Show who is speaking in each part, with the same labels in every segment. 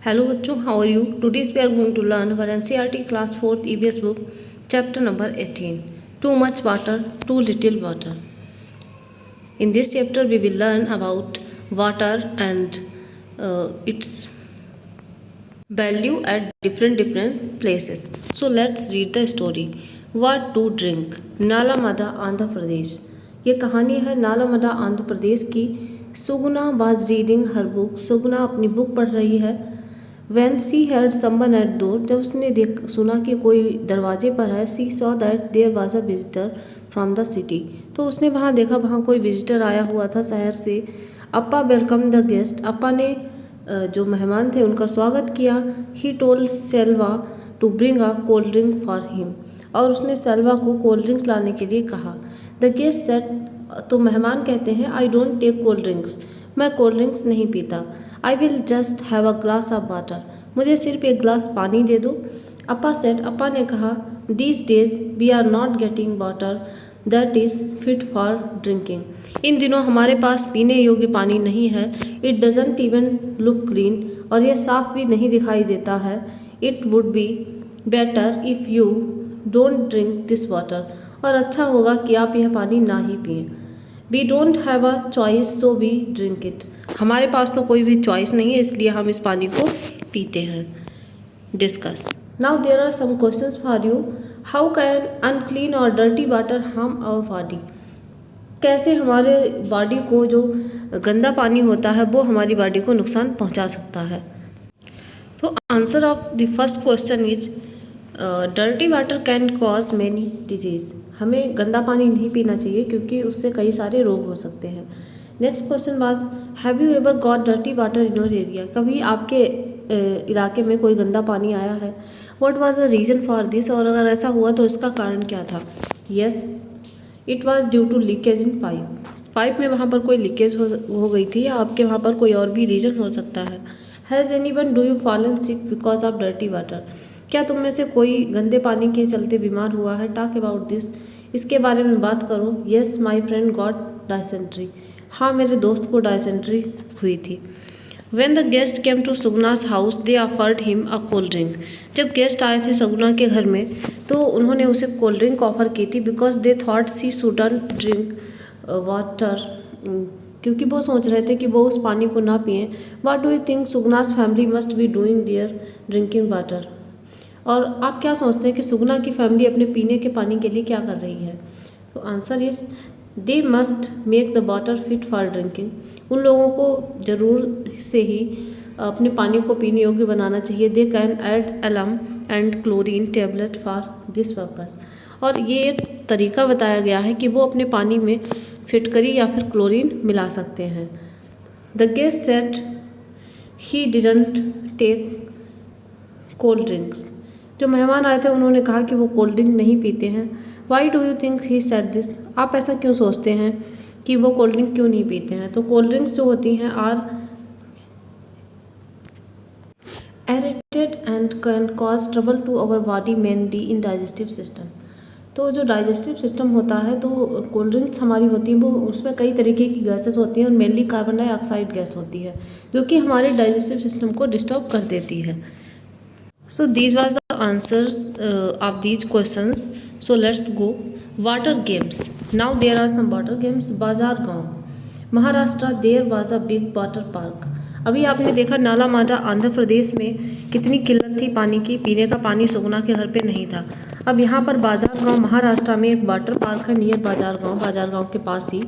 Speaker 1: Hello bachcho, how are you? Today we are going to learn our NCERT class 4th EBS book, chapter number 18. Too much water, too little water. In this chapter we will learn about water and its value at different places. So let's read the story. What to drink? नालामदा Andhra Pradesh. ये कहानी है नालामदा आंध्र प्रदेश की. Suguna was reading her book. Suguna अपनी book पढ़ रही है. When she heard someone at door, जब उसने सुना कि कोई दरवाजे पर है, she saw that there was a visitor from the city. तो उसने वहाँ देखा, वहाँ कोई विजिटर आया हुआ था शहर से. Appa welcome the guest. Appa ने जो मेहमान थे उनका स्वागत किया. He told Selva to bring a cold drink for him. और उसने सेल्वा को कोल्ड ड्रिंक लाने के लिए कहा. द गेस्ट सेड, तो मेहमान कहते हैं, I don't take cold drinks. मैं कोल्ड ड्रिंक्स नहीं पीता. I will just have a glass of water. मुझे सिर्फ एक गिलास पानी दे दो. अप्पा सेड, अप्पा ने कहा, these days we are not getting water that is fit for drinking. इन दिनों हमारे पास पीने योग्य पानी नहीं है. It doesn't even look clean. और यह साफ भी नहीं दिखाई देता है. It would be better if you don't drink this water. और अच्छा होगा कि आप यह पानी ना ही पिएं. We don't have a choice so we drink it. हमारे पास तो कोई भी चॉइस नहीं है, इसलिए हम इस पानी को पीते हैं. Discuss. Now there are some questions for you. How can unclean or dirty water harm our body. कैसे हमारे बॉडी को जो गंदा पानी होता है वो हमारी बॉडी को नुकसान पहुंचा सकता है. तो answer of the first question is dirty water can cause many disease. हमें गंदा पानी नहीं पीना चाहिए क्योंकि उससे कई सारे रोग हो सकते हैं. Next question was, have you ever got dirty water in your area. कभी आपके इलाके में कोई गंदा पानी आया है. What was the reason for this. और अगर ऐसा हुआ तो इसका कारण क्या था. Yes, it was due to leakage in pipe. Pipe में वहाँ पर कोई लीकेज हो गई थी, या आपके वहाँ पर कोई और भी रीज़न हो सकता है. Has anyone do you fallen sick because of dirty water. क्या तुम में से कोई गंदे पानी के चलते बीमार हुआ है. Talk about this. इसके बारे में बात करो. Yes my friend got dysentery. हाँ, मेरे दोस्त को डायसेंट्री हुई थी. When the guest came to सुगुना's house, they offered him a cold drink. जब गेस्ट आए थे सगुना के घर में तो उन्होंने उसे कोल्ड ड्रिंक ऑफ़र की थी. Because they thought she shouldn't drink water. क्योंकि वो सोच रहे थे कि वो उस पानी को ना पिएं. What do you think सुगुना's family must be doing their drinking water? और आप क्या सोचते हैं कि सुगुना की फैमिली अपने पीने के पानी के लिए क्या कर रही है. तो answer is they must make the water fit for drinking. उन लोगों को ज़रूर से ही अपने पानी को पीने योग्य बनाना चाहिए. They can add alum and chlorine tablet for this purpose. और ये एक तरीका बताया गया है कि वो अपने पानी में फिटकरी या फिर क्लोरीन मिला सकते हैं. The guest said he didn't take cold drinks. जो मेहमान आए थे उन्होंने कहा कि वो कोल्ड ड्रिंक नहीं पीते हैं. Why do you think he said this. आप ऐसा क्यों सोचते हैं कि वो कोल्ड ड्रिंक क्यों नहीं पीते हैं. तो कोल्ड ड्रिंक्स जो होती हैं are aerated and can cause trouble to our body mainly in digestive system. तो जो डाइजेस्टिव सिस्टम होता है, तो कोल्ड ड्रिंक्स हमारी होती हैं वो उसमें कई तरीके की गैसेस होती हैं और मेनली कार्बन डाइऑक्साइड गैस होती है जो कि हमारे डाइजेस्टिव सिस्टम को डिस्टर्ब कर देती है. So these was the answers of these questions. So let's go. Water games. Now there are some water games. बाजार गांव. Maharashtra there was a big water park. अभी आपने देखा नालामादा आंध्र प्रदेश में कितनी किल्लत थी पानी की. पीने का पानी सुगुना के घर पे नहीं था. अब यहाँ पर बाजार गांव महाराष्ट्र में एक वाटर पार्क है नियर बाजार गांव के पास ही.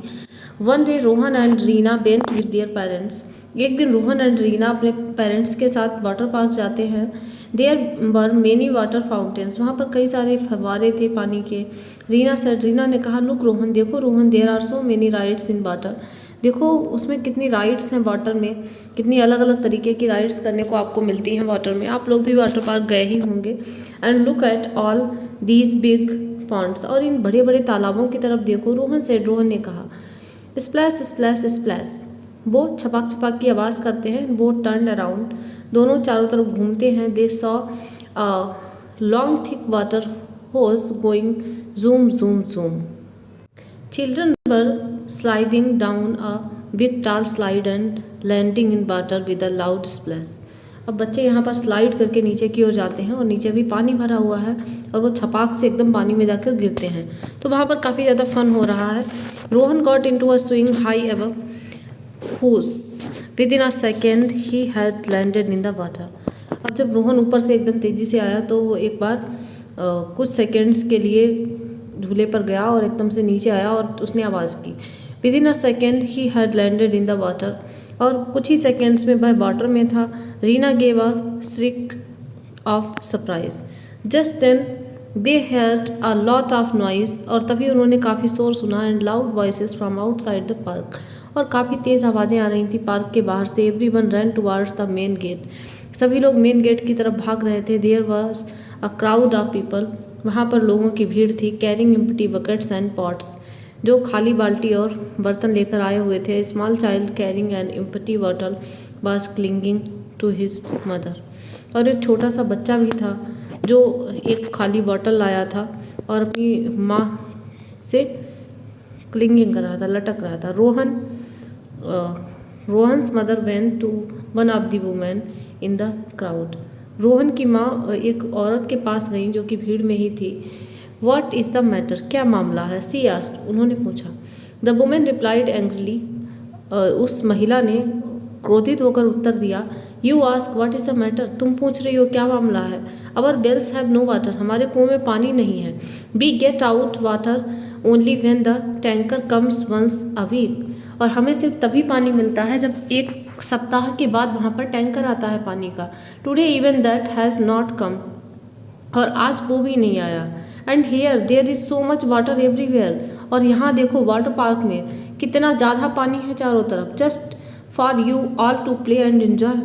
Speaker 1: One day Rohan and Reena went with their parents. एक दिन रोहन एंड रीना अपने पेरेंट्स के साथ वाटर पार्क जाते हैं. There were many water fountains. वहाँ पर कई सारे फव्वारे थे पानी के. रीना ने कहा, लुक रोहन, देखो Rohan, there are so many rides in water. देखो उसमें कितनी राइड्स हैं वाटर में. कितनी अलग अलग तरीके की राइड्स करने को आपको मिलती हैं वाटर में. आप लोग भी वाटर पार्क गए ही होंगे. And look at all these big ponds. और इन बड़े बड़े तालाबों की तरफ देखो. रोहन ने कहा, स्प्लैश स्प्लैश स्प्लैश. वो छपाक छपाक की आवाज़ करते हैं. वो टर्न अराउंड. दोनों चारों तरफ घूमते हैं. They saw long thick water hose going zoom zoom zoom. Children were sliding down a big tall slide and landing in water with a loud splash. अब बच्चे यहाँ पर स्लाइड करके नीचे की ओर जाते हैं और नीचे भी पानी भरा हुआ है और वो छपाक से एकदम पानी में जाकर गिरते हैं। तो वहाँ पर काफ़ी ज़्यादा फन हो रहा है। Rohan got into a swing high above whoosh within a second he had landed in the water. अब जब रोहन ऊपर से एकदम तेज़ी से आया तो वो एक बार कुछ सेकेंड्स के लिए झूले पर गया और एकदम से नीचे आया और उसने आवाज़ की। Within a second he had landed in the water, और कुछ ही सेकेंड्स में वह वाटर में था। Reena gave a shriek of surprise. Just then they heard a lot of noise, और तभी उन्होंने काफ़ी शोर सुना। And loud voices from outside the park, और काफ़ी तेज़ आवाज़ें आ रही थी पार्क के बाहर से। Everyone run towards the main gate, सभी लोग मेन गेट की तरफ भाग रहे थे। There was a crowd of people, वहाँ पर लोगों की भीड़ थी। Carrying empty buckets and pots, जो खाली बाल्टी और बर्तन लेकर आए हुए थे। Small child carrying an empty bottle was clinging to his mother, और एक छोटा सा बच्चा भी था जो एक खाली बॉटल लाया था और अपनी माँ से क्लिंगिंग कर रहा था, लटक रहा था। Rohan's mother went to one of the women in the crowd, Rohan की माँ एक औरत के पास गई जो कि भीड़ में ही थी। व्हाट इज़ द मैटर, क्या मामला है, सी आस्क्ड, उन्होंने पूछा। द वुमेन रिप्लाइड एंग्रीली, उस महिला ने क्रोधित होकर उत्तर दिया। You ask what is the matter, तुम पूछ रही हो क्या मामला है। Our wells have no water, हमारे कुएं में पानी नहीं है। We get out water only when the tanker comes once a week, और हमें सिर्फ तभी पानी मिलता है जब एक सप्ताह के बाद वहाँ पर टैंकर आता है पानी का। Today even that has not come, और आज वो भी नहीं आया। And here there is so much water everywhere, और यहाँ देखो वाटर पार्क में कितना ज़्यादा पानी है चारों तरफ। Just for you all to play and enjoy,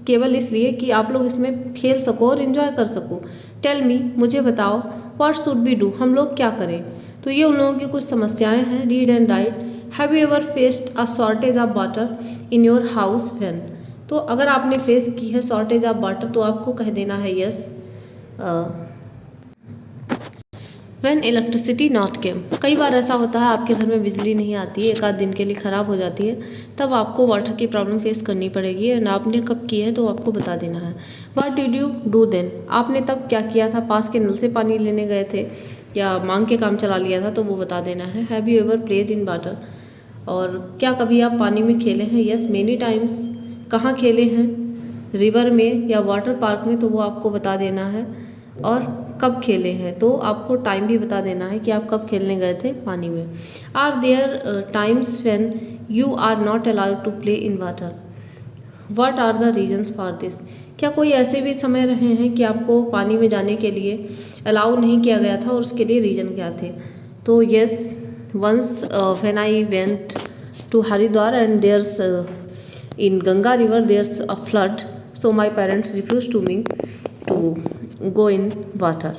Speaker 1: केवल इसलिए कि आप लोग इसमें खेल सको और इन्जॉय कर सको। टेल मी, मुझे बताओ, व्हाट शुड बी डू, हम लोग क्या करें। तो ये उन लोगों की कुछ समस्याएं हैं। Read and right. Have you ever faced a shortage of water in your house when, तो अगर आपने फेस की है शॉर्टेज ऑफ वाटर तो आपको कह देना है यस। व्हेन इलेक्ट्रिसिटी नॉट केम, कई बार ऐसा होता है आपके घर में बिजली नहीं आती है, एक आध दिन के लिए ख़राब हो जाती है, तब आपको वाटर की प्रॉब्लम फेस करनी पड़ेगी। एंड आपने कब की है तो आपको बता देना है। What did you do then, आपने तब क्या किया था, पास के नल से पानी लेने गए थे या मांग के काम चला लिया था, तो वो बता देना है। Have you ever played in water, और क्या कभी आप पानी में खेले हैं। यस मेनी टाइम्स, कहाँ खेले हैं, रिवर में या वाटर पार्क में, तो वो आपको बता देना है। और कब खेले हैं तो आपको टाइम भी बता देना है कि आप कब खेलने गए थे पानी में। Are there times when you are not allowed to play in water, what are the reasons for this, क्या कोई ऐसे भी समय रहे हैं कि आपको पानी में जाने के लिए अलाउ नहीं किया गया था और उसके लिए रीज़न क्या थे। तो yes, once when I went to Haridwar and there's in Ganga river there's a flood, so my parents refused to me to go in water.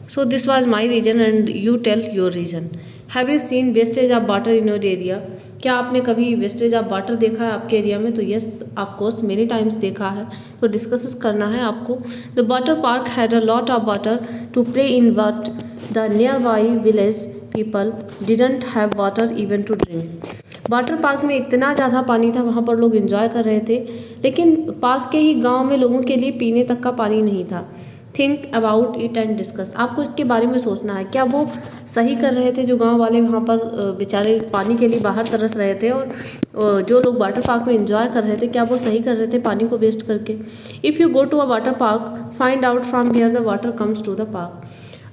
Speaker 1: So this was my reason and you tell your reason. Have you seen wastage of water in your area? क्या आपने कभी wastage of water देखा है आपके area में। तो yes of course many times देखा है, तो डिस्कस करना है आपको। The water park had a lot of water to play in, but the nearby village people didn't have water even to drink. Water park में इतना ज़्यादा पानी था, वहाँ पर लोग एंजॉय कर रहे थे, लेकिन पास के ही गांव में लोगों के लिए पीने तक का पानी नहीं था। Think about it and discuss, आपको इसके बारे में सोचना है। क्या वो सही कर रहे थे जो गांव वाले वहाँ पर बेचारे पानी के लिए बाहर तरस रहे थे, और जो लोग वाटर पार्क में एंजॉय कर रहे थे, क्या वो सही कर रहे थे पानी को वेस्ट करके। If you go to a water park find out from where the water comes to the park,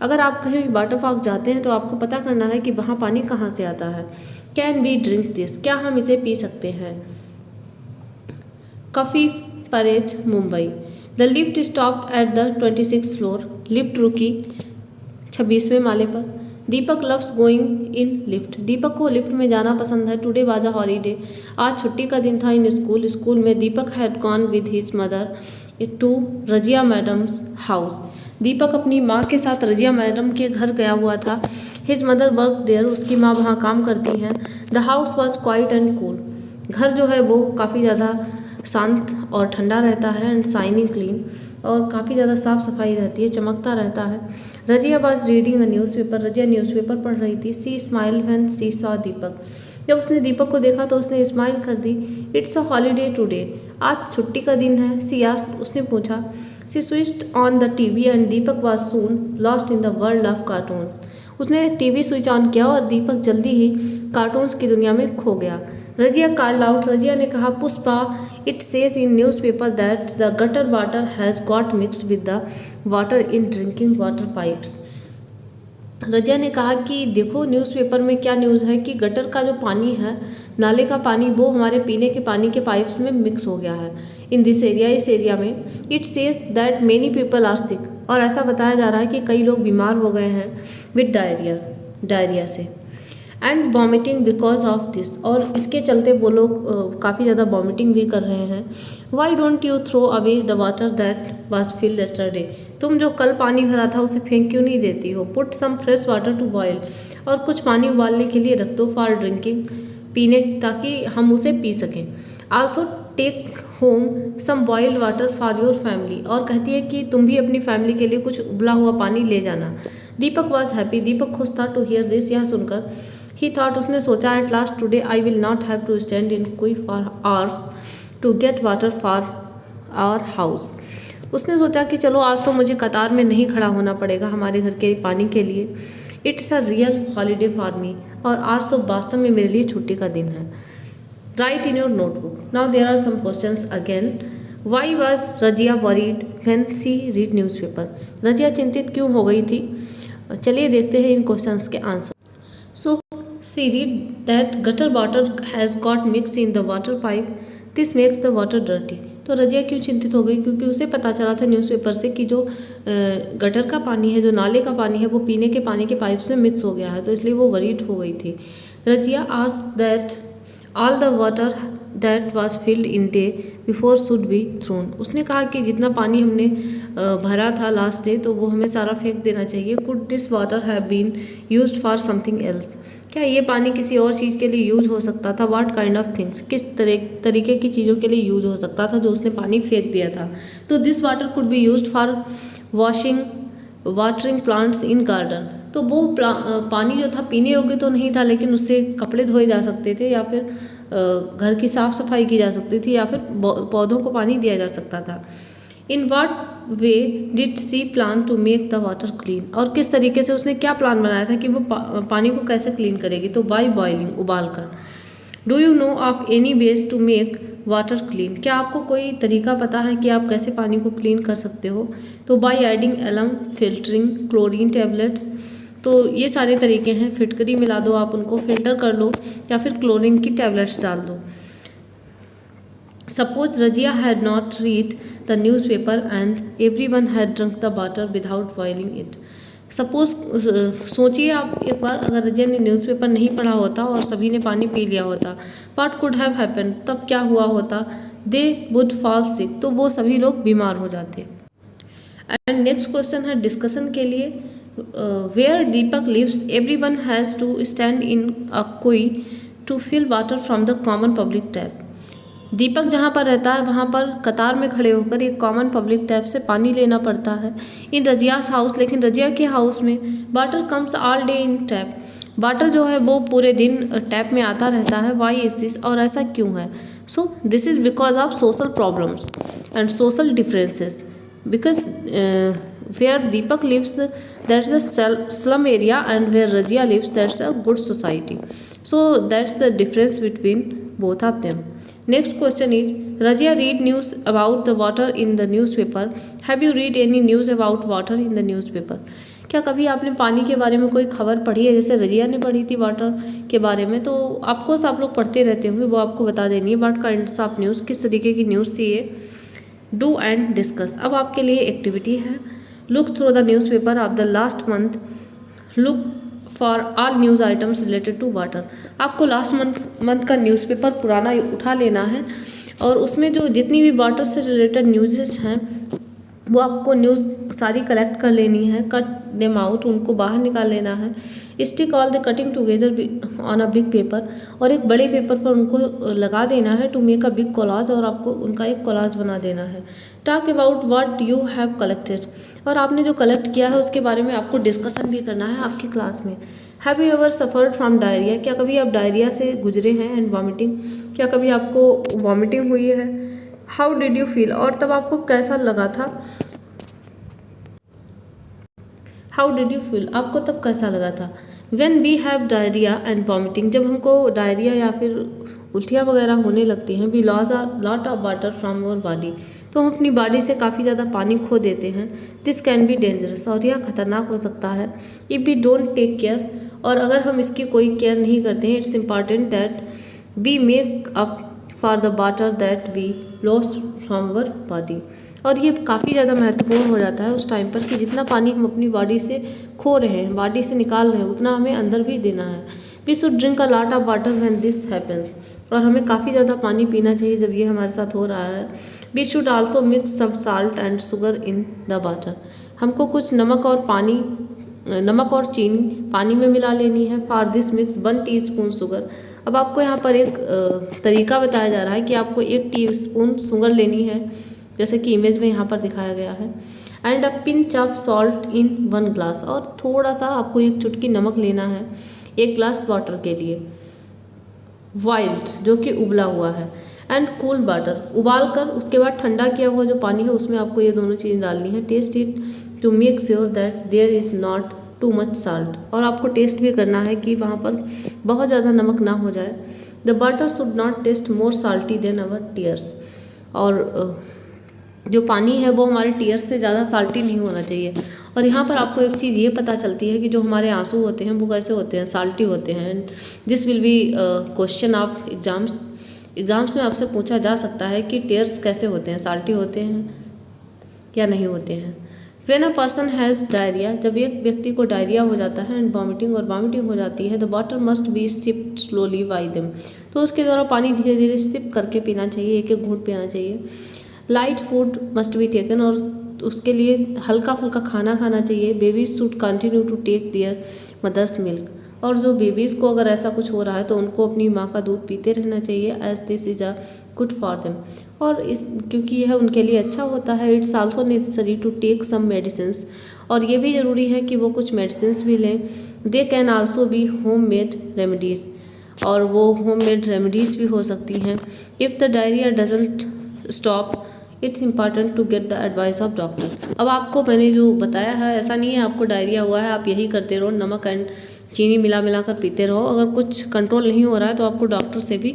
Speaker 1: अगर आप कहीं वाटर पार्क जाते हैं तो आपको पता करना है कि वहाँ पानी कहाँ से आता है। कैन वी ड्रिंक दिस, क्या हम इसे पी सकते हैं। Coffee Perez Mumbai, the lift stopped at the 26th floor, lift रुकी 26वें माले पर। दीपक लव्स गोइंग इन लिफ्ट, दीपक को लिफ्ट में जाना पसंद है। टुडे वाज अ हॉलीडे, आज छुट्टी का दिन था। इन स्कूल, स्कूल में Deepak had gone with his mother to Razia madam's house, Deepak अपनी माँ के साथ रजिया मैडम के घर गया हुआ था। हिज मदर वर्क देयर, उसकी माँ वहाँ काम करती हैं। The house was quiet and cool, घर जो है वो काफ़ी ज़्यादा शांत और ठंडा रहता है। एंड शाइनिंग क्लीन, और काफ़ी ज़्यादा साफ़ सफाई रहती है, चमकता रहता है। Razia was reading a newspaper, Razia newspaper पढ़ रही थी। She smile when she saw Deepak, जब उसने दीपक को देखा तो उसने स्माइल कर दी। इट्स अ हॉलीडे टुडे, आज छुट्टी का दिन है? सी आस्क्ड, उसने पूछा। She switched on the TV and Deepak was soon lost in the world of cartoons. उसने टीवी स्विच ऑन किया और दीपक जल्दी ही कार्टून्स की दुनिया में खो गया। रजिया कॉल्ड आउट, रजिया ने कहा, Pushpa, it says in newspaper that the gutter water has got mixed with the water in drinking water pipes. Razia ने कहा कि देखो न्यूज़पेपर में क्या न्यूज़ है कि गटर का जो पानी है, नाले का पानी, वो हमारे पीने के पानी के पाइप्स में मिक्स हो गया है इन दिस एरिया, इस एरिया में। It says that many people are sick, और ऐसा बताया जा रहा है कि कई लोग बीमार हो गए हैं विद डायरिया से, and vomiting because of this, और इसके चलते वो लोग काफ़ी ज़्यादा वॉमिटिंग भी कर रहे हैं। Why don't you throw away the water that was filled yesterday, तुम जो कल पानी भरा था उसे फेंक क्यों नहीं देती हो। Put some fresh water to boil, और कुछ पानी उबालने के लिए रख दो, फॉर ड्रिंकिंग, पीने, ताकि हम उसे पी सकें। Also take home some boiled water for your family, और कहती है कि तुम भी अपनी फैमिली के लिए कुछ उबला हुआ पानी ले जाना। दीपक वॉज हैप्पी, दीपक खुश था टू हियर दिस, यह सुनकर। ही थॉट, उसने सोचा, at last today I will not have to stand in queue for hours to get water for our house. उसने सोचा कि चलो आज तो मुझे कतार में नहीं खड़ा होना पड़ेगा हमारे घर के पानी के लिए। It's a real holiday for me, और आज तो वास्तव में मेरे लिए छुट्टी का दिन है। Write in your notebook, now there are some questions again. Why was Razia worried when she read newspaper, Razia चिंतित क्यों हो गई थी? चलिए देखते हैं इन क्वेश्चंस के answer. So she read that gutter water has got mix in the water pipe, this makes the water dirty. तो रजिया क्यों चिंतित हो गई? क्योंकि उसे पता चला था न्यूज़पेपर से कि जो गटर का पानी है, जो नाले का पानी है, वो पीने के पानी के पाइप्स में मिक्स हो गया है, तो इसलिए वो वरीड हो गई थी। Razia asked that all the water that was filled in day before should be thrown, उसने कहा कि जितना पानी हमने भरा था लास्ट डे, तो वो हमें सारा फेंक देना चाहिए। Could this water have been used for something else, क्या ये पानी किसी और चीज़ के लिए यूज हो सकता था? व्हाट काइंड ऑफ थिंग्स, किस तरीके की चीज़ों के लिए यूज हो सकता था जो उसने पानी फेंक दिया था? तो this water could be used for watering plants in garden, तो वो पानी जो था पीने योग्य तो नहीं था, लेकिन उससे कपड़े धोए जा सकते थे, या फिर घर की साफ सफाई की जा सकती थी, या फिर पौधों को पानी दिया जा सकता था। In what way did she plan to make the water clean, और किस तरीके से उसने क्या प्लान बनाया था कि वो पानी को कैसे क्लीन करेगी? तो बाय बॉइलिंग, उबाल कर। Do you know of any ways to make water clean, क्या आपको कोई तरीका पता है कि आप कैसे पानी को क्लीन कर सकते हो? तो by adding alum, filtering, chlorine tablets, तो ये सारे तरीके हैं। फिटकरी मिला दो, आप उनको फिल्टर कर लो, या फिर क्लोरीन की टैबलेट्स डाल दो। Suppose Razia had not read the newspaper and everyone had drunk the water without boiling it. Suppose, सोचिए आप एक बार, अगर रजिया ने न्यूज़पेपर नहीं पढ़ा होता और सभी ने पानी पी लिया होता, व्हाट कुड हैव हैपेंड, तब क्या हुआ होता? दे वुड फॉल सिक, तो वो सभी लोग बीमार हो जाते। एंड नेक्स्ट क्वेश्चन है डिस्कशन के लिए। Where Deepak lives everyone has to stand in a queue to fill water from the common public tap. Deepak जहाँ पर रहता है वहाँ पर कतार में खड़े होकर एक कॉमन पब्लिक टैप से पानी लेना पड़ता है। इन रजियास हाउस, लेकिन रजिया के हाउस में water comes all day in tap, water जो है वो पूरे दिन टैप में आता रहता है। वाई इज़ दिस, और ऐसा क्यों है? So this is because of social problems and social differences, because where Deepak lives that's the slum area, and where Rajia lives that's a good society. So that's the difference between both of them. Next question is, Rajia read news about the water in the newspaper. Have you read any news about water in the newspaper? क्या कभी आपने पानी के बारे में कोई खबर पढ़ी है, जैसे रजिया ने पढ़ी थी वाटर के बारे में? तो आपको आप लोग पढ़ते रहते होंगे, वो आपको बता देनी है व्हाट काइंड्स ऑफ न्यूज़, किस तरीके की न्यूज़ थी ये। डू एंड डिस्कस, अब आपके लिए एक्टिविटी है। Look through the newspaper of the last month. Look for all news items related to water. आपको लास्ट मंथ का न्यूज़पेपर पुराना उठा लेना है, और उसमें जो जितनी भी वाटर से रिलेटेड न्यूज़ेस हैं वो आपको न्यूज़ सारी कलेक्ट कर लेनी है। कट देम आउट, उनको बाहर निकाल लेना है। Stick all the cutting together on a big paper, और एक बड़े पेपर पर उनको लगा देना है। To make a big collage, और आपको उनका एक कोलाज बना देना है। Talk about what you have collected, और आपने जो कलेक्ट किया है उसके बारे में आपको डिस्कशन भी करना है आपकी क्लास में। Have you ever suffered from diarrhoea, क्या कभी आप डायरिया से गुजरे हैं? एंड वॉमिटिंग, क्या कभी आपको वॉमिटिंग हुई है? हाउ डिड यू फील, और तब आपको कैसा लगा था। हाउ डिड यू फील, आपको तब कैसा लगा था। When we have diarrhoea and vomiting, जब हमको डायरिया या फिर उल्टियाँ वगैरह होने लगती हैं। We loss a lot of water from our body, तो हम अपनी बॉडी से काफ़ी ज़्यादा पानी खो देते हैं। दिस कैन बी डेंजरस, और यह खतरनाक हो सकता है। If we don't take care, और अगर हम इसकी कोई केयर नहीं करते हैं। It's important that we make up for the water that we loss from our body, और ये काफ़ी ज़्यादा महत्वपूर्ण हो जाता है उस टाइम पर कि जितना पानी हम अपनी बॉडी से खो रहे हैं, बॉडी से निकाल रहे हैं, उतना हमें अंदर भी देना है। We should drink a lot of water when this happens, और हमें काफ़ी ज़्यादा पानी पीना चाहिए जब ये हमारे साथ हो रहा है। We should also mix some salt and sugar in the water, हमको कुछ नमक और चीनी पानी में मिला लेनी है। For this mix 1 teaspoon sugar, अब आपको यहाँ पर एक तरीका बताया जा रहा है कि आपको 1 टीस्पून शुगर लेनी है, जैसे कि इमेज में यहाँ पर दिखाया गया है। And a pinch of salt in 1 glass, और थोड़ा सा आपको 1 चुटकी नमक लेना है 1 ग्लास वाटर के लिए। वाइल्ड, जो कि उबला हुआ है। एंड कूल वाटर, उबाल कर उसके बाद ठंडा किया हुआ जो पानी है उसमें आपको ये दोनों चीज़ डालनी है। Taste it to make sure that there is not too much salt, और आपको टेस्ट भी करना है कि वहाँ पर बहुत ज़्यादा नमक ना हो जाए। The water should not taste more salty than our tears, और जो पानी है वो हमारे टीयर्स से ज़्यादा साल्टी नहीं होना चाहिए। और यहाँ पर आपको एक चीज़ ये पता चलती है कि जो हमारे आंसू होते हैं वो कैसे होते हैं, साल्टी होते हैं। This will be question of exams में आपसे पूछा जा सकता है कि टीयर्स कैसे होते हैं, साल्टी होते हैं या नहीं होते हैं। When a person has diarrhoea, जब एक व्यक्ति को डायरिया हो जाता है एंड वॉमिटिंग, और वॉमिटिंग हो जाती है, the water must be sipped slowly bye them, तो उसके द्वारा पानी धीरे धीरे सिप करके पीना चाहिए, एक एक घूंट पीना चाहिए। Light food must be taken, और उसके लिए हल्का फुल्का खाना खाना चाहिए। Babies should continue to take their mother's milk, और जो बेबीज़ को अगर ऐसा कुछ हो रहा है तो उनको अपनी माँ का दूध पीते रहना चाहिए। As this is a good for them, और इस क्योंकि यह उनके लिए अच्छा होता है। It's also necessary to take some medicines, और ये भी ज़रूरी है कि वो कुछ मेडिसिन्स भी लें। They can also be home made remedies, और वो होम मेड रेमेडीज़ भी हो सकती हैं। If the diarrhoea doesn't stop, it's important to get the advice of doctor. अब आपको मैंने जो बताया है, ऐसा नहीं है आपको डायरिया हुआ है आप यही करते रहो, नमक एंड चीनी मिला कर पीते रहो। अगर कुछ कंट्रोल नहीं हो रहा है तो आपको डॉक्टर से भी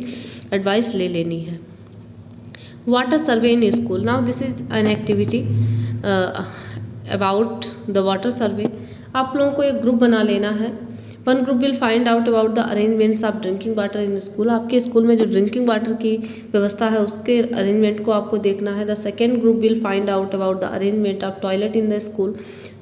Speaker 1: एडवाइस ले लेनी है। Water survey in school, now this is an activity about the water survey. आप लोगों को एक ग्रुप बना लेना है। 1 group will find out about the arrangements of drinking water in school, आपके स्कूल में जो ड्रिंकिंग वाटर की व्यवस्था है उसके अरेंजमेंट को आपको देखना है। The second group will find out about the arrangement of toilet in the school,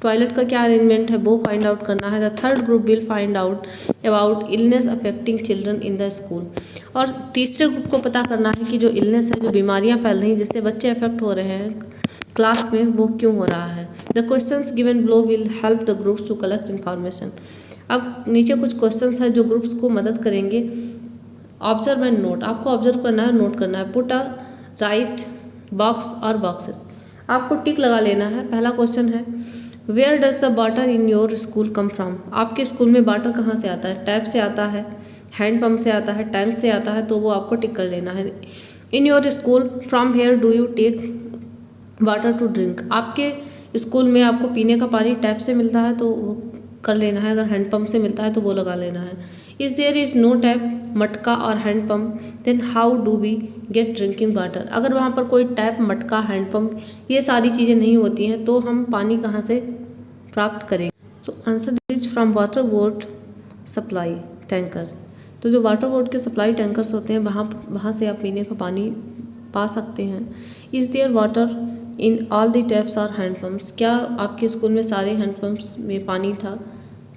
Speaker 1: toilet का क्या अरेंजमेंट है वो फाइंड आउट करना है। The third group will find out about illness affecting children in the school, और तीसरे group को पता करना है कि जो इलनेस है, जो बीमारियाँ फैल रही हैं जिससे बच्चे अफेक्ट हो रहे हैं क्लास में, वो क्यों हो रहा है। The questions given below will help the groups to collect information. अब नीचे कुछ क्वेश्चंस हैं जो ग्रुप्स को मदद करेंगे। ऑब्जर्व एंड नोट, आपको ऑब्जर्व करना है, नोट करना है। पुट अ राइट बॉक्स और बॉक्सेस, आपको टिक लगा लेना है। पहला क्वेश्चन है where does the water in your school come from, आपके स्कूल में वाटर कहाँ से आता है। टैप से आता है, हैंड पंप से आता है, टैंक से आता है, तो वो आपको टिक कर लेना है। In your school from here do you take water to drink, आपके स्कूल में आपको पीने का पानी टैप से मिलता है तो वो कर लेना है। अगर हैंड पंप से मिलता है तो वो लगा लेना है। Is there is no tap, matka और hand pump, then how do we get drinking water, अगर वहाँ पर कोई टैप, मटका, हैंड पंप ये सारी चीज़ें नहीं होती हैं तो हम पानी कहाँ से प्राप्त करेंगे। So answer is from water board supply tankers, तो जो वाटर बोर्ड के सप्लाई टैंकर्स होते हैं वहाँ से आप पीने का पानी पा सकते हैं। Is there water in all the taps और हैंड पम्प्स, क्या आपके स्कूल में सारे हैंड पम्प्स में पानी था,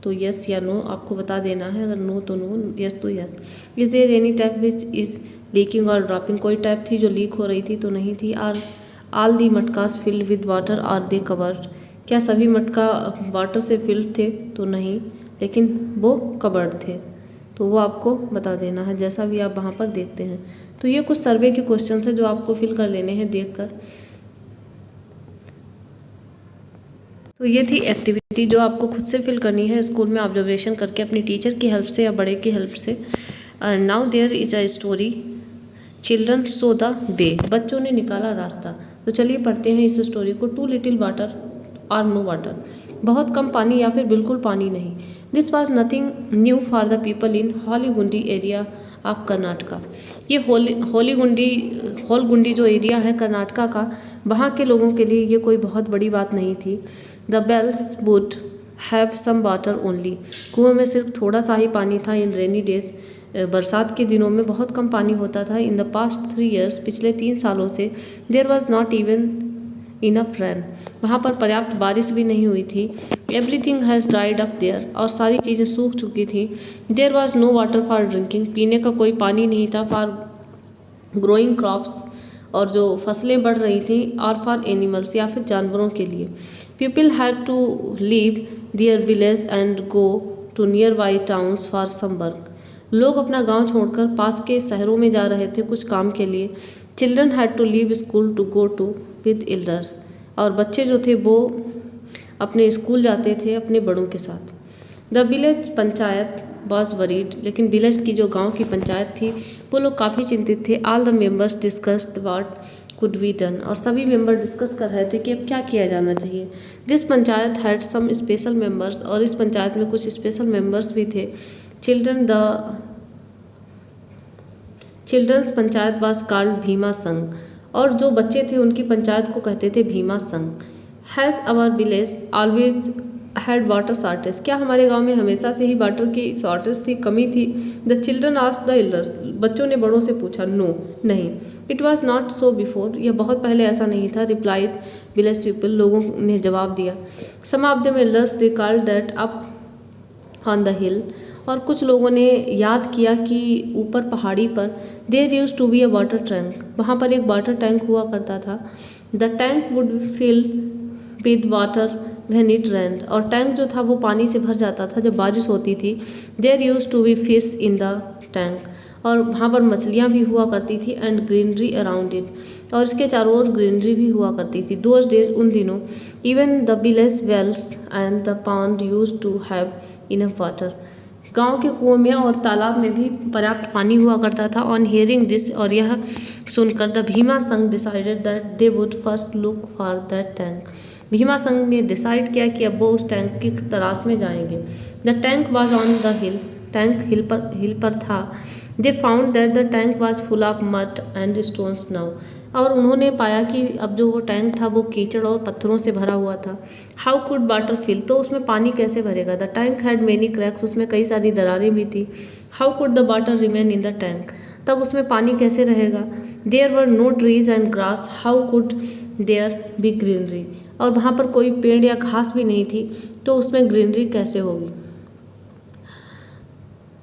Speaker 1: तो यस या नो आपको बता देना है। अगर नो तो नो, यस तो yes. Is there any tap which is leaking और ड्रॉपिंग, कोई टैप थी जो लीक हो रही थी तो नहीं थी। Are all the matkas filled with water are they covered, क्या सभी मटका वाटर से फिल्ड थे, तो नहीं, लेकिन वो कवर्ड थे, तो वो आपको बता देना है जैसा भी आप वहाँ पर देखते हैं। तो ये कुछ सर्वे के क्वेश्चन है जो आपको फिल कर लेने हैं देखकर। तो ये थी एक्टिविटी जो आपको खुद से फिल करनी है स्कूल में ऑब्जर्वेशन करके, अपनी टीचर की हेल्प से या बड़े की हेल्प से। Now there is a story children show the way, बच्चों ने निकाला रास्ता। तो चलिए पढ़ते हैं इस स्टोरी को। टू लिटिल वाटर और नो वाटर, बहुत कम पानी या फिर बिल्कुल पानी नहीं। This was nothing new for the people in Holigundi area of Karnataka. ये होलगुंडी जो एरिया है कर्नाटका का, वहाँ के लोगों के लिए ये कोई बहुत बड़ी बात नहीं थी। The wells would have some water only, कुएं में सिर्फ थोड़ा सा ही पानी था। इन रेनी डेज, बरसात के दिनों में बहुत कम पानी होता था। इन द पास्ट 3 years, पिछले 3 सालों से there was not even enough rain, वहाँ पर पर्याप्त बारिश भी नहीं हुई थी। Everything has dried up there, और सारी चीज़ें सूख चुकी थी। There was no water for drinking, पीने का कोई पानी नहीं था। फॉर ग्रोइंग क्रॉप्स, और जो फसलें बढ़ रही थी। और फॉर एनिमल्स, या फिर जानवरों के लिए। People had to leave their village and go to nearby towns for some work, लोग अपना गांव छोड़कर पास के शहरों में जा रहे थे कुछ काम के लिए। Children had to leave school to go to with elders, और बच्चे जो थे वो अपने स्कूल जाते थे अपने बड़ों के साथ। The village panchayat was worried, लेकिन विलेज की जो गांव की पंचायत थी वो लोग काफ़ी चिंतित थे। All the members discussed what could be done, और सभी मेंबर डिस्कस कर रहे थे कि अब क्या किया जाना चाहिए। This panchayat had some special members, और इस पंचायत में कुछ स्पेशल मेंबर्स भी थे। Children's panchayat was called Bhima Sangh, और जो बच्चे थे उनकी पंचायत को कहते थे Bhima Sangh. Has our village always had water shortage, क्या हमारे गांव में हमेशा से ही वाटर की शॉर्टेज थी, कमी थी। The children asked the elders, बच्चों ने बड़ों से पूछा। नो, नहीं। It was not so before, यह बहुत पहले ऐसा नहीं था। रिप्लाइड विलेज पीपल, लोगों ने जवाब दिया। Some of them elders recalled that up on the hill, और कुछ लोगों ने याद किया कि ऊपर पहाड़ी पर there used to be a water tank, वहाँ पर एक वाटर टैंक हुआ करता था। The tank would fill with water when it rained, और टैंक जो था वो पानी से भर जाता था जब बारिश होती थी। There used to be fish in the tank, और वहाँ पर मछलियाँ भी हुआ करती थी। एंड ग्रीनरी अराउंड इट, और इसके चारों ओर ग्रीनरी भी हुआ करती थी। दोज डेज, उन दिनों, even the village wells and the pond used to have enough water, गांव के कुओं में और तालाब में भी पर्याप्त पानी हुआ करता था। ऑन हियरिंग दिस, और यह सुनकर द भीमा संघ decided that they would first look for that tank, Bhima संघ ने डिसाइड किया कि अब वो उस टैंक की तलाश में जाएंगे। The tank was on the hill, tank hill पर था। They found that the tank was full of mud and stones now, और उन्होंने पाया कि अब जो वो टैंक था वो कीचड़ और पत्थरों से भरा हुआ था। हाउ कुड वाटर फिल, तो उसमें पानी कैसे भरेगा। The tank had many cracks, उसमें कई सारी दरारें भी थी। How could the water remain in the tank, तब उसमें पानी कैसे रहेगा। There were no trees and grass, how could there be greenery, और वहाँ पर कोई पेड़ या घास भी नहीं थी, तो उसमें ग्रीनरी कैसे होगी।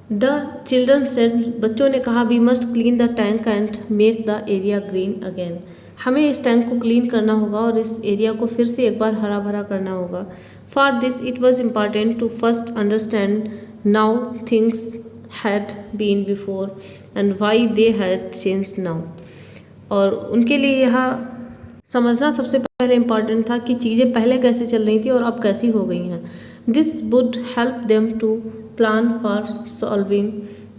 Speaker 1: द चिल्ड्रन सेड, बच्चों ने कहा, we must clean the tank and make the area green again, हमें इस टैंक को क्लीन करना होगा और इस एरिया को फिर से एक बार हरा भरा करना होगा। For this it was important to first understand now things had been before and why they had changed now, और उनके लिए यह समझना सबसे पहले इम्पॉर्टेंट था कि चीज़ें पहले कैसे चल रही थी और अब कैसी हो गई हैं। This would help them to plan for solving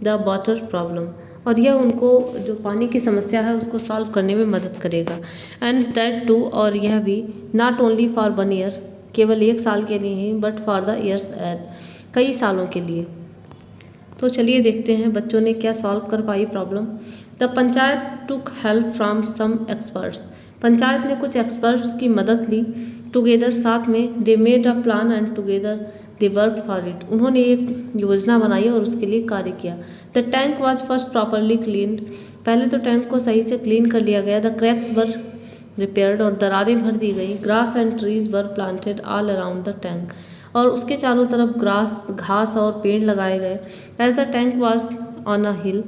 Speaker 1: the water problem, और यह उनको जो पानी की समस्या है उसको सॉल्व करने में मदद करेगा। एंड दैट टू, और यह भी नॉट ओनली फॉर 1 year, केवल 1 साल के लिए ही, but for the years ahead, कई सालों के लिए। तो चलिए देखते हैं बच्चों ने क्या सॉल्व कर पाई problem. The panchayat took help from some experts, panchayat ने कुछ एक्सपर्ट्स की मदद ली। टुगेदर, साथ में, they made a plan and together they work for it, उन्होंने एक योजना बनाई और उसके लिए कार्य किया। The tank was first properly cleaned, पहले तो टैंक को सही से क्लीन कर लिया गया। द क्रैक्स वर रिपेयर्ड, और दरारें भर दी गई। Grass and trees were planted all around the tank, और उसके चारों तरफ घास और पेड़ लगाए गए। As the tank was on a hill,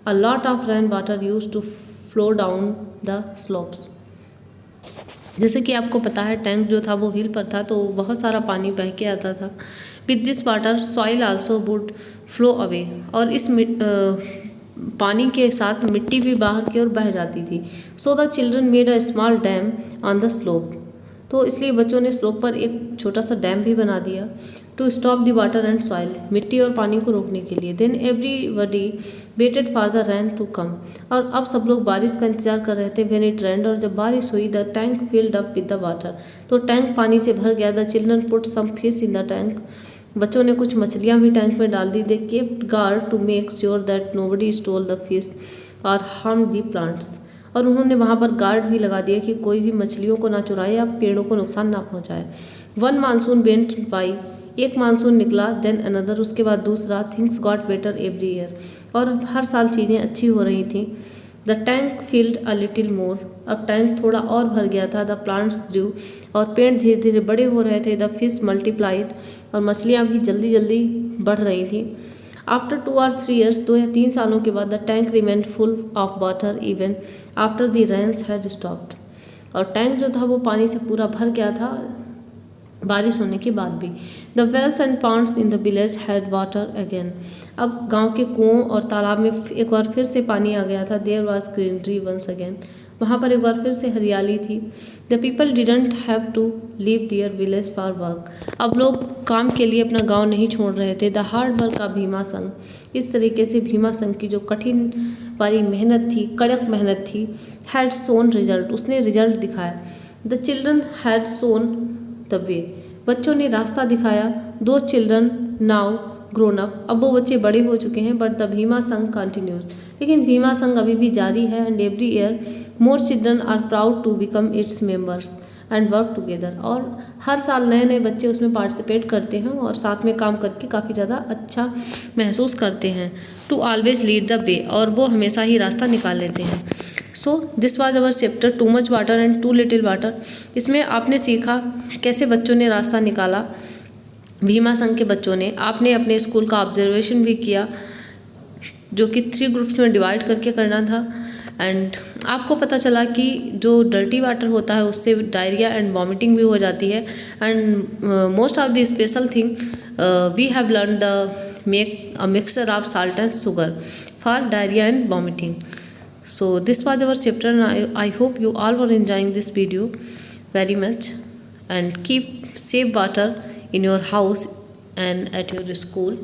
Speaker 1: a lot of rain water use to flow down the slopes, जैसे कि आपको पता है टैंक जो था वो हिल पर था तो बहुत सारा पानी बह के आता था। With this water soil also would flow away, और इस पानी के साथ मिट्टी भी बाहर की ओर बह जाती थी। So the children made a small dam on the slope, तो इसलिए बच्चों ने स्लोप पर एक छोटा सा डैम भी बना दिया to stop the water and soil, मिट्टी और पानी को रोकने के लिए। Then everybody waited for the rain to come, और अब सब लोग बारिश का इंतजार कर रहे थे। व्हेन इट रेन्ड, और जब बारिश हुई, the tank filled up with the water, तो टैंक पानी से भर गया। The children put some fish in the tank, बच्चों ने कुछ मछलियाँ भी टैंक में डाल दी। They kept guard to make sure that nobody stole the fish और हार्म द प्लांट्स, और उन्होंने वहाँ पर गार्ड भी लगा दिया कि कोई भी मछलियों को ना चुराए या पेड़ों को नुकसान ना पहुँचाए। वन मानसून वेंट बाई, एक मानसून निकला, देन अनदर, उसके बाद दूसरा। Things got better every year, और हर साल चीज़ें अच्छी हो रही थी। The tank filled a little more, अब टैंक थोड़ा और भर गया था। द प्लांट्स ग्रू, और पेड़ धीरे धीरे बड़े हो रहे थे। द फिश मल्टीप्लाइड, और मछलियाँ भी जल्दी जल्दी बढ़ रही थी। आफ्टर 2 or 3 years, 2 या 3 सालों के बाद, the tank remained full of water even after the rains had stopped, और टैंक जो था वो पानी से पूरा भर गया था बारिश होने के बाद भी। The wells and ponds in the village had water again, अब गांव के कुओं और तालाब में एक बार फिर से पानी आ गया था। There was greenery once again, वहाँ पर एक बार फिर से हरियाली थी। The people didn't have to leave their village for work, अब लोग काम के लिए अपना गांव नहीं छोड़ रहे थे। The hard work of Bhima संघ, इस तरीके से भीमा संघ की जो कठिन वाली मेहनत थी, कड़क मेहनत थी, हैड सोन रिजल्ट, उसने रिजल्ट दिखाया। The children had shown the way, बच्चों ने रास्ता दिखाया। दो चिल्ड्रन नाउ ग्रोन अप, अब वो बच्चे बड़े हो चुके हैं। बट द भीमा संघ कंटिन्यूज, लेकिन भीमा संघ अभी भी जारी है। And every year more children are proud to become its members and work together, और हर साल नए नए बच्चे उसमें पार्टिसिपेट करते हैं और साथ में काम करके काफ़ी ज़्यादा अच्छा महसूस करते हैं। To always lead the way, और वो हमेशा ही रास्ता निकाल लेते हैं। So this was our chapter too much water and too little water. इसमें आपने सीखा कैसे बच्चों ने रास्ता निकाला, भीमा संघ के बच्चों ने। आपने अपने स्कूल का ऑब्जर्वेशन भी किया, जो कि 3 ग्रुप्स में डिवाइड करके करना था। एंड आपको पता चला कि जो डर्टी वाटर होता है उससे डायरिया एंड वॉमिटिंग भी हो जाती है। And most of the special thing we have learn the make a mixture of salt and sugar for diarrhoea and vomiting. So this was our chapter, and I hope you all were enjoying this video very much, and keep safe water in your house and at your school,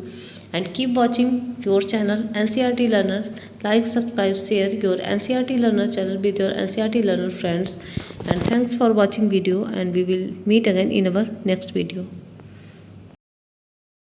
Speaker 1: and keep watching your channel NCERT Learner. Like, subscribe, share your NCERT Learner channel with your NCERT Learner friends, and thanks for watching video, and we will meet again in our next video.